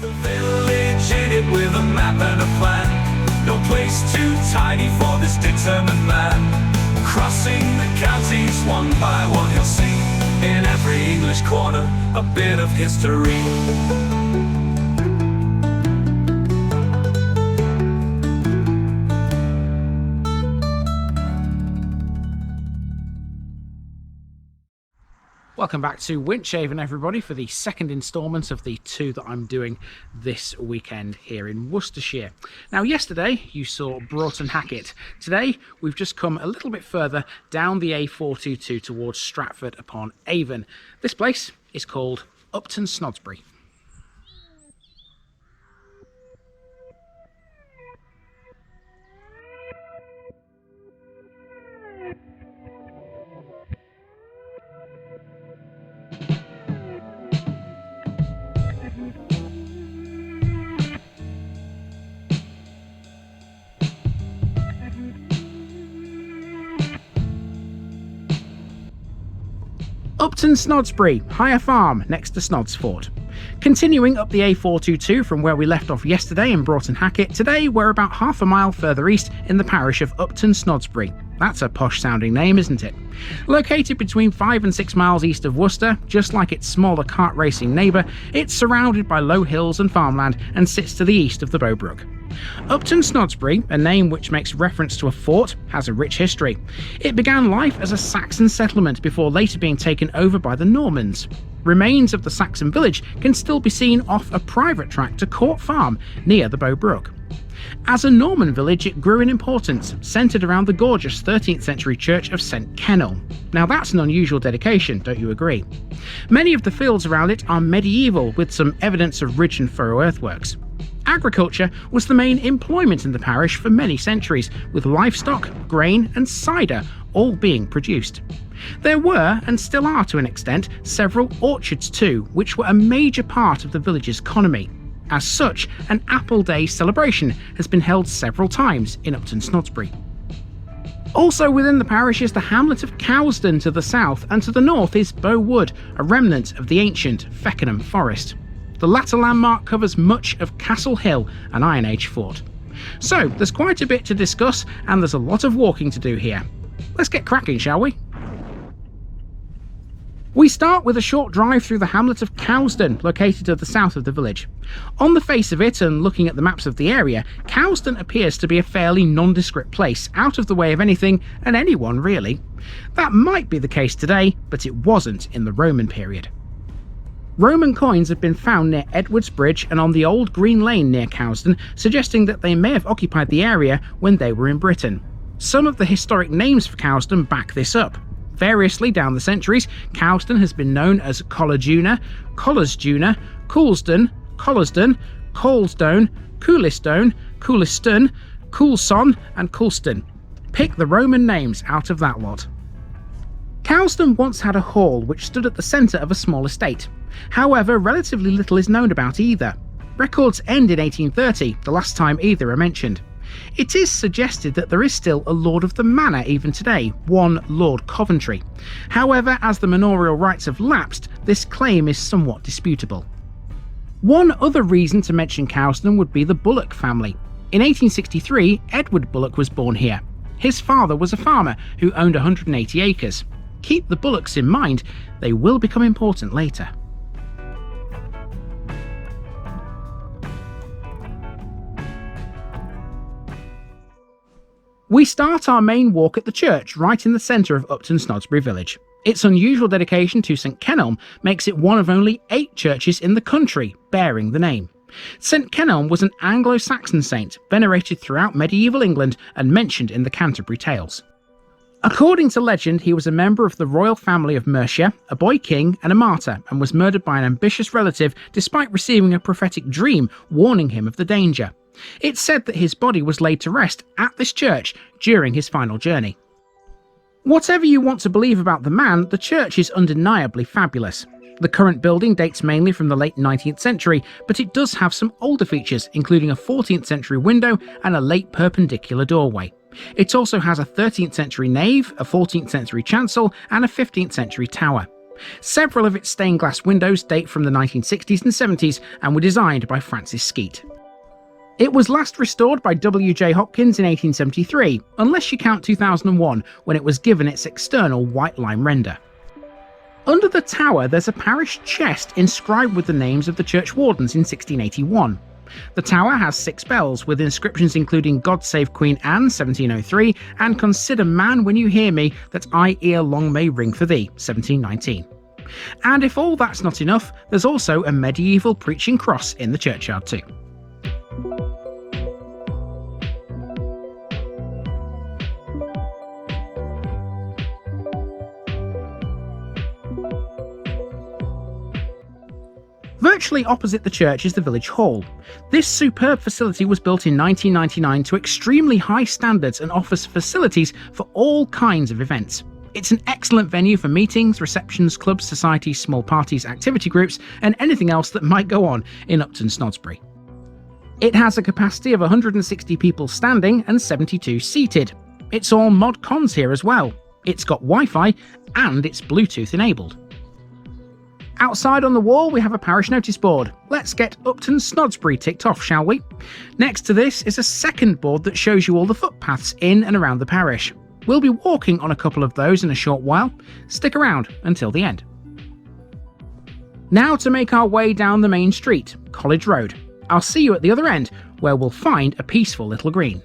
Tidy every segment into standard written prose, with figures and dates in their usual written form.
The village in it with a map and a plan. No place too tiny for this determined man. Crossing the counties one by one, you'll see in every English corner a bit of history. Welcome back to Wychavon, everybody, for the second instalment of the two that I'm doing this weekend here in Worcestershire. Now, yesterday you saw Broughton Hackett. Today we've just come a little bit further down the A422 towards Stratford upon Avon. This place is called UPTON SNODSBURY. UPTON SNODSBURY, higher farm next to Snodsford. Continuing up the A422 from where we left off yesterday in Broughton Hackett, today we're about half a mile further east in the parish of UPTON SNODSBURY. That's a posh sounding name, isn't it? Located between 5 and 6 miles east of Worcester, just like its smaller kart racing neighbour, it's surrounded by low hills and farmland and sits to the east of the Bowbrook. UPTON SNODSBURY, a name which makes reference to a fort, has a rich history. It began life as a Saxon settlement before later being taken over by the Normans. Remains of the Saxon village can still be seen off a private track to Court Farm near the Bowbrook. As a Norman village, it grew in importance, centred around the gorgeous 13th century church of St Kenelm. Now that's an unusual dedication, don't you agree? Many of the fields around it are medieval, with some evidence of ridge and furrow earthworks. Agriculture was the main employment in the parish for many centuries, with livestock, grain and cider all being produced. There were, and still are to an extent, several orchards too, which were a major part of the village's economy. As such, an Apple Day celebration has been held several times in UPTON SNODSBURY. Also within the parish is the hamlet of Cowston to the south, and to the north is Bow Wood, a remnant of the ancient Feckenham forest. The latter landmark covers much of Castle Hill, an Iron Age fort. So there's quite a bit to discuss, and there's a lot of walking to do here. Let's get cracking, shall we? We start with a short drive through the hamlet of Cowston, located to the south of the village. On the face of it, and looking at the maps of the area, Cowston appears to be a fairly nondescript place, out of the way of anything and anyone really. That might be the case today, but it wasn't in the Roman period. Roman coins have been found near Edward's Bridge and on the old Green Lane near Cowston, suggesting that they may have occupied the area when they were in Britain. Some of the historic names for Cowston back this up. Variously down the centuries, Cowston has been known as Colladuna, Collasduna, Coulsdon, Collasdon, Coulsdone, Coolistone, Cooliston, Coulson and Coulston. Pick the Roman names out of that lot. Cowston once had a hall which stood at the centre of a small estate. However, relatively little is known about either. Records end in 1830, the last time either are mentioned. It is suggested that there is still a Lord of the Manor even today, one Lord Coventry. However, as the manorial rights have lapsed, this claim is somewhat disputable. One other reason to mention Cowston would be the Bullock family. In 1863, Edward Bullock was born here. His father was a farmer who owned 180 acres. Keep the Bullocks in mind, they will become important later. We start our main walk at the church right in the centre of UPTON SNODSBURY village. Its unusual dedication to St Kenelm makes it one of only 8 churches in the country bearing the name. St Kenelm was an Anglo-Saxon saint venerated throughout medieval England and mentioned in the Canterbury Tales. According to legend, he was a member of the royal family of Mercia, a boy king and a martyr, and was murdered by an ambitious relative despite receiving a prophetic dream warning him of the danger. It's said that his body was laid to rest at this church during his final journey. Whatever you want to believe about the man, the church is undeniably fabulous. The current building dates mainly from the late 19th century, but it does have some older features, including a 14th century window and a late perpendicular doorway. It also has a 13th century nave, a 14th century chancel, and a 15th century tower. Several of its stained glass windows date from the 1960s and 70s and were designed by Francis Skeet. It was last restored by W.J. Hopkins in 1873, unless you count 2001, when it was given its external white lime render. Under the tower there's a parish chest inscribed with the names of the church wardens in 1681. The tower has 6 bells, with inscriptions including God Save Queen Anne 1703 and Consider Man when you hear me, that I ere long may ring for thee 1719. And if all that's not enough, there's also a medieval preaching cross in the churchyard too. Virtually opposite the church is the village hall. This superb facility was built in 1999 to extremely high standards and offers facilities for all kinds of events. It's an excellent venue for meetings, receptions, clubs, societies, small parties, activity groups, and anything else that might go on in Upton Snodsbury. It has a capacity of 160 people standing and 72 seated. It's all mod cons here as well. It's got Wi-Fi and it's Bluetooth enabled. Outside on the wall we have a parish notice board. Let's get Upton Snodsbury ticked off, shall we? Next to this is a second board that shows you all the footpaths in and around the parish. We'll be walking on a couple of those in a short while. Stick around until the end. Now to make our way down the main street, College Road. I'll see you at the other end, where we'll find a peaceful little green.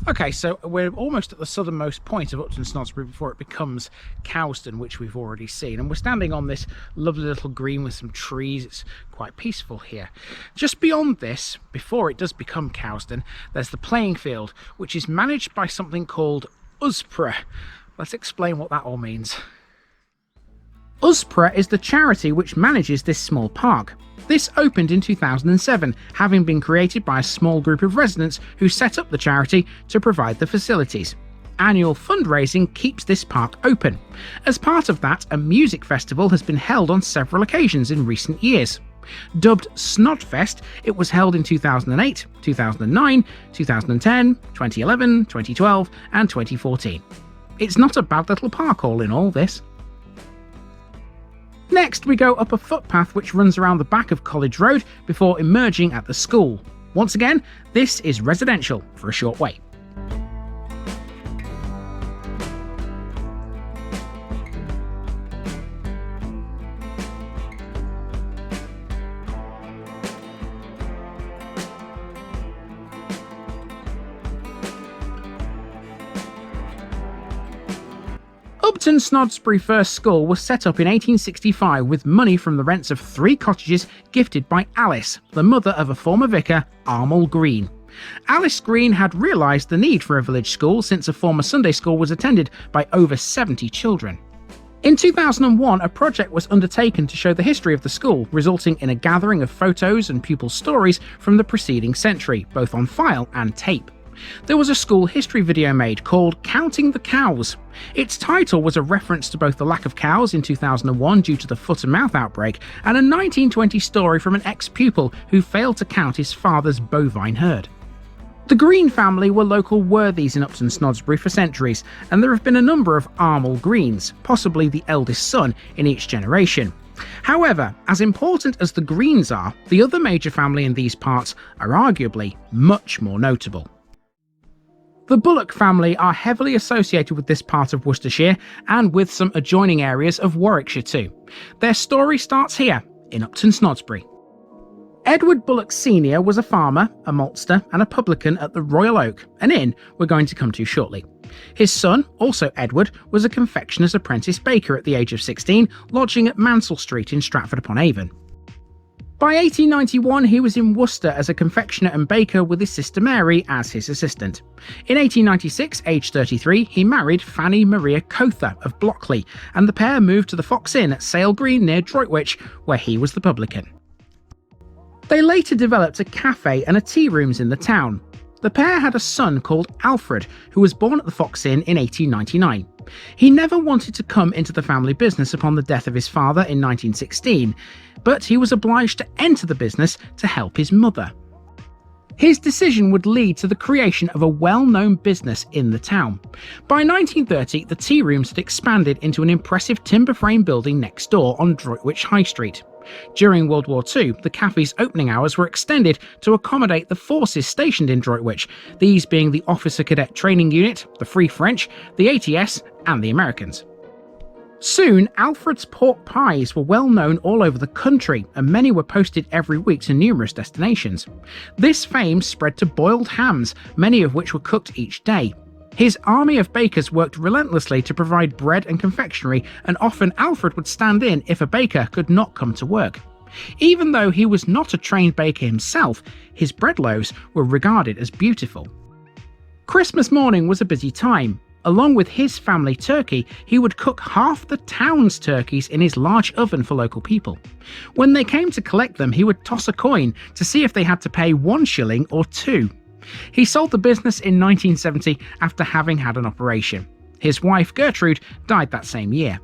Okay, so we're almost at the southernmost point of Upton Snodsbury before it becomes Cowston, which we've already seen. And we're standing on this lovely little green with some trees. It's quite peaceful here. Just beyond this, before it does become Cowston, there's the playing field, which is managed by something called UPTON. Let's explain what that all means. UPTON is the charity which manages this small park. This opened in 2007, having been created by a small group of residents who set up the charity to provide the facilities. Annual fundraising keeps this park open. As part of that, a music festival has been held on several occasions in recent years. Dubbed Snodfest, it was held in 2008, 2009, 2010, 2011, 2012 and 2014. It's not a bad little park all in all, this. Next we go up a footpath which runs around the back of College Road before emerging at the school. Once again, this is residential for a short way. Upton Snodsbury First School was set up in 1865 with money from the rents of 3 cottages gifted by Alice, the mother of a former vicar, Armel Greene. Alice Greene had realised the need for a village school since a former Sunday school was attended by over 70 children. In 2001, a project was undertaken to show the history of the school, resulting in a gathering of photos and pupil stories from the preceding century, both on file and tape. There was a school history video made called Counting the Cows. Its title was a reference to both the lack of cows in 2001 due to the foot and mouth outbreak and a 1920 story from an ex-pupil who failed to count his father's bovine herd. The Greene family were local worthies in Upton Snodsbury for centuries, and there have been a number of Armel Greenes, possibly the eldest son in each generation. However, as important as the Greenes are, the other major family in these parts are arguably much more notable. The Bullock family are heavily associated with this part of Worcestershire and with some adjoining areas of Warwickshire too. Their story starts here, in Upton Snodsbury. Edward Bullock Sr. was a farmer, a maltster and a publican at the Royal Oak, an inn we're going to come to shortly. His son, also Edward, was a confectioner's apprentice baker at the age of 16, lodging at Mansell Street in Stratford-upon-Avon. By 1891, he was in Worcester as a confectioner and baker with his sister Mary as his assistant. In 1896, aged 33, he married Fanny Maria Cother of Blockley, and the pair moved to the Fox Inn at Sale Green near Droitwich, where he was the publican. They later developed a cafe and a tea rooms in the town. The pair had a son called Alfred, who was born at the Fox Inn in 1899. He never wanted to come into the family business upon the death of his father in 1916, but he was obliged to enter the business to help his mother. His decision would lead to the creation of a well-known business in the town. By 1930, the tea rooms had expanded into an impressive timber frame building next door on Droitwich High Street. During World War II, the cafe's opening hours were extended to accommodate the forces stationed in Droitwich, these being the Officer Cadet Training Unit, the Free French, the ATS, and the Americans. Soon, Alfred's pork pies were well known all over the country, and many were posted every week to numerous destinations. This fame spread to boiled hams, many of which were cooked each day. His army of bakers worked relentlessly to provide bread and confectionery, and often Alfred would stand in if a baker could not come to work. Even though he was not a trained baker himself, his bread loaves were regarded as beautiful. Christmas morning was a busy time. Along with his family turkey, he would cook half the town's turkeys in his large oven for local people. When they came to collect them, he would toss a coin to see if they had to pay 1 shilling or 2. He sold the business in 1970 after having had an operation. His wife Gertrude died that same year.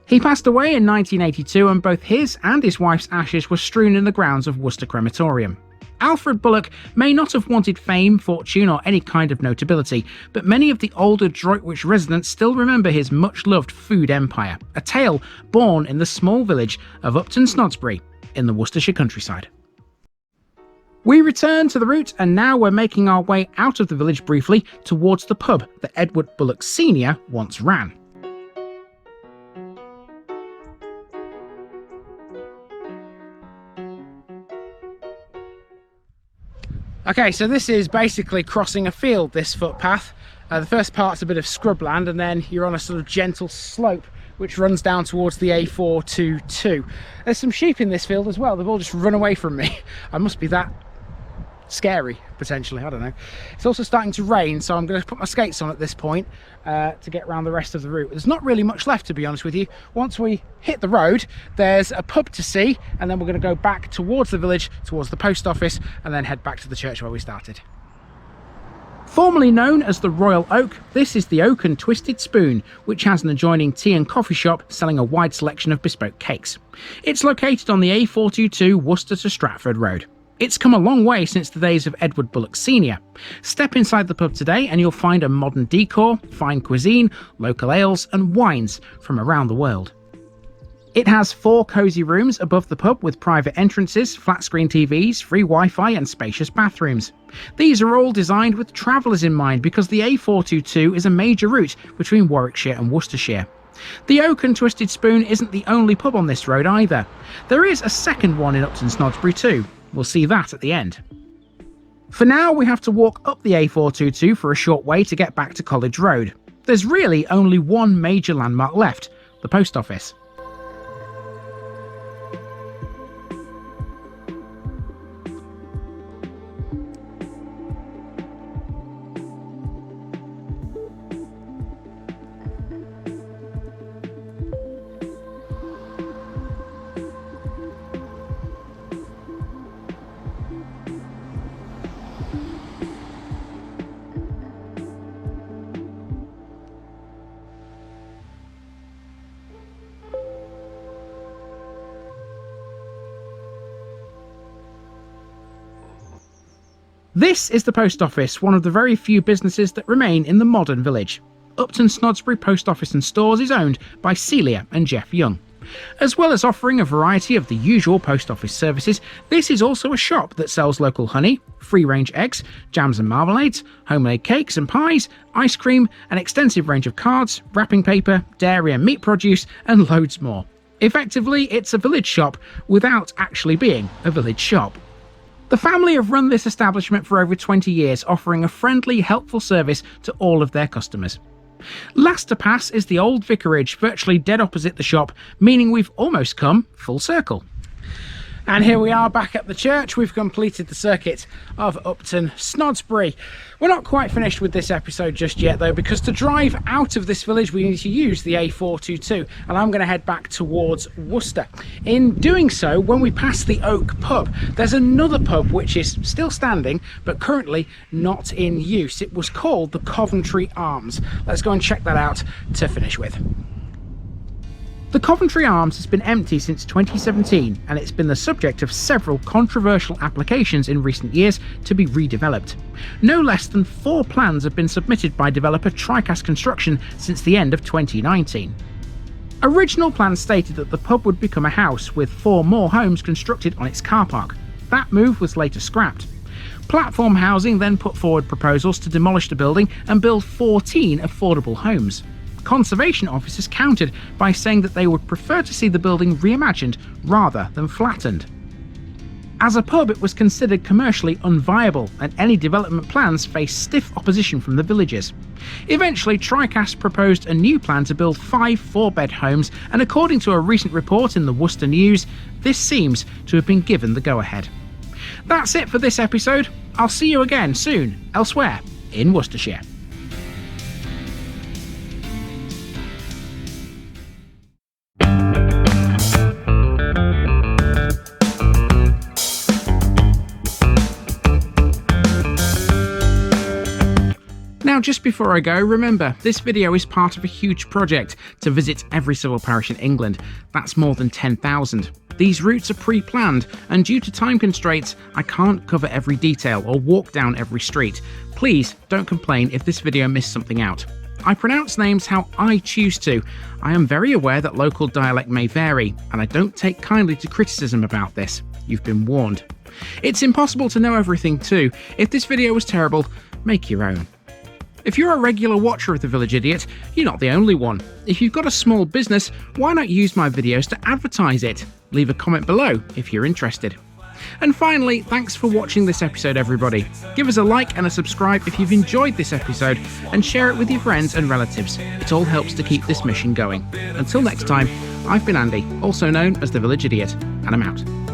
He passed away in 1982, and both his and his wife's ashes were strewn in the grounds of Worcester Crematorium. Alfred Bullock may not have wanted fame, fortune, or any kind of notability, but many of the older Droitwich residents still remember his much-loved food empire, a tale born in the small village of Upton Snodsbury in the Worcestershire countryside. We return to the route, and now we're making our way out of the village briefly towards the pub that Edward Bullock Sr. once ran. Okay, so this is basically crossing a field, this footpath. The first part's a bit of scrubland, and then you're on a sort of gentle slope which runs down towards the A422. There's some sheep in this field as well. They've all just run away from me. I must be that scary, potentially, I don't know. It's also starting to rain, so I'm going to put my skates on at this point to get around the rest of the route. There's not really much left, to be honest with you. Once we hit the road, there's a pub to see, and then we're going to go back towards the village, towards the post office, and then head back to the church where we started. Formerly known as the Royal Oak, this is the Oak and Twisted Spoon, which has an adjoining tea and coffee shop selling a wide selection of bespoke cakes. It's located on the A422 Worcester to Stratford Road. It's come a long way since the days of Edward Bullock Sr. Step inside the pub today and you'll find a modern decor, fine cuisine, local ales and wines from around the world. It has 4 cosy rooms above the pub with private entrances, flat screen TVs, free Wi-Fi and spacious bathrooms. These are all designed with travellers in mind because the A422 is a major route between Warwickshire and Worcestershire. The Oak and Twisted Spoon isn't the only pub on this road either. There is a second one in Upton Snodsbury too. We'll see that at the end. For now, we have to walk up the A422 for a short way to get back to College Road. There's really only one major landmark left, the post office. This is the post office, one of the very few businesses that remain in the modern village. Upton Snodsbury Post Office and Stores is owned by Celia and Jeff Young. As well as offering a variety of the usual post office services, this is also a shop that sells local honey, free-range eggs, jams and marmalades, homemade cakes and pies, ice cream, an extensive range of cards, wrapping paper, dairy and meat produce, and loads more. Effectively, it's a village shop without actually being a village shop. The family have run this establishment for over 20 years, offering a friendly, helpful service to all of their customers. Last to pass is the old vicarage, virtually dead opposite the shop, meaning we've almost come full circle. And here we are back at the church. We've completed the circuit of Upton Snodsbury. We're not quite finished with this episode just yet though, because to drive out of this village we need to use the A422, and I'm going to head back towards Worcester. In doing so, when we pass the Oak pub, there's another pub which is still standing but currently not in use. It was called the Coventry Arms. Let's go and check that out to finish with. The Coventry Arms has been empty since 2017, and it's been the subject of several controversial applications in recent years to be redeveloped. No less than 4 plans have been submitted by developer Tricast Construction since the end of 2019. Original plans stated that the pub would become a house with 4 more homes constructed on its car park. That move was later scrapped. Platform Housing then put forward proposals to demolish the building and build 14 affordable homes. Conservation officers countered by saying that they would prefer to see the building reimagined rather than flattened. As a pub, it was considered commercially unviable, and any development plans faced stiff opposition from the villagers. Eventually, Tricast proposed a new plan to build 5 4-bed homes, and according to a recent report in the Worcester News, this seems to have been given the go-ahead. That's it for this episode. I'll see you again soon, elsewhere in Worcestershire. Now, just before I go, remember, this video is part of a huge project to visit every civil parish in England. That's more than 10,000. These routes are pre-planned, and due to time constraints, I can't cover every detail or walk down every street. Please don't complain if this video missed something out. I pronounce names how I choose to. I am very aware that local dialect may vary, and I don't take kindly to criticism about this. You've been warned. It's impossible to know everything too. If this video was terrible, make your own. If you're a regular watcher of The Village Idiot, you're not the only one. If you've got a small business, why not use my videos to advertise it? Leave a comment below if you're interested. And finally, thanks for watching this episode, everybody. Give us a like and a subscribe if you've enjoyed this episode, and share it with your friends and relatives. It all helps to keep this mission going. Until next time, I've been Andy, also known as The Village Idiot, and I'm out.